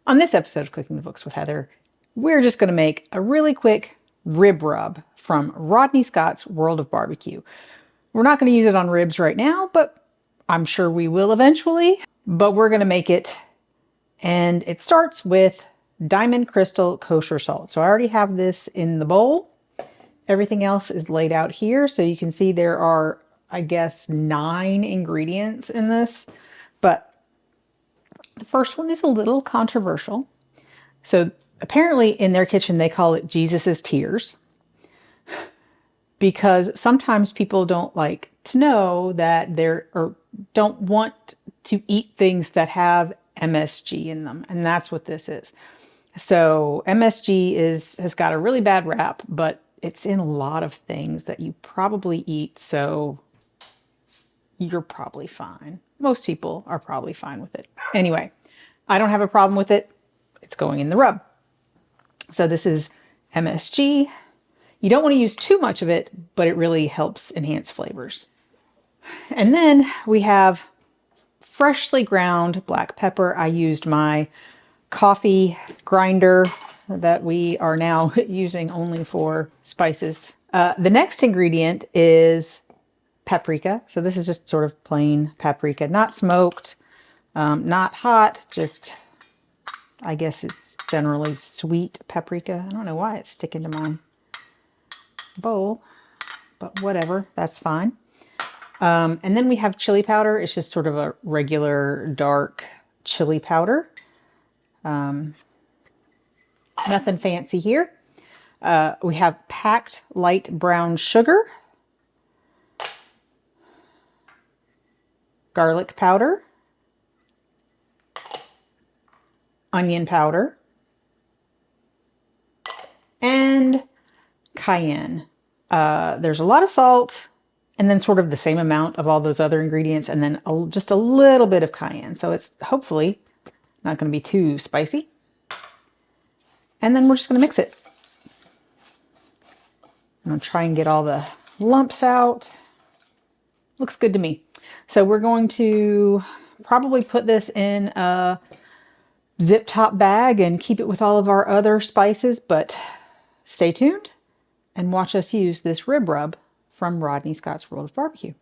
On this episode of Cooking the Books with Heather, we're just going to make a really quick rib rub from Rodney Scott's World of Barbecue. We're not going to use it on ribs right now, but I'm sure we will eventually. But we're going to make it, and it starts with Diamond Crystal Kosher Salt. So I already have this in the bowl. Everything else is laid out here. So you can see there are, I guess, 9 ingredients in this. But the first one is a little controversial. So apparently in their kitchen, they call it Jesus's tears, because sometimes people don't like to know that or don't want to eat things that have MSG in them. And that's what this is. So MSG has got a really bad rap, but it's in a lot of things that you probably eat. So you're probably fine. Most people are probably fine with it. Anyway, I don't have a problem with it. It's going in the rub. So this is MSG. You don't want to use too much of it, but it really helps enhance flavors. And then we have freshly ground black pepper. I used my coffee grinder that we are now using only for spices. The next ingredient is paprika. So this is just sort of plain paprika, not smoked, not hot, just, I guess it's generally sweet paprika. I don't know why it's sticking to my bowl, but whatever, that's fine. And then we have chili powder. It's just sort of a regular dark chili powder. Nothing fancy here. We have packed light brown sugar, garlic powder, onion powder, and cayenne. There's a lot of salt, and then sort of the same amount of all those other ingredients, and then just a little bit of cayenne. So it's hopefully not going to be too spicy. And then we're just going to mix it. I'm going to try and get all the lumps out. Looks good to me. So we're going to probably put this in a zip top bag and keep it with all of our other spices, but stay tuned and watch us use this rib rub from Rodney Scott's World of Barbecue.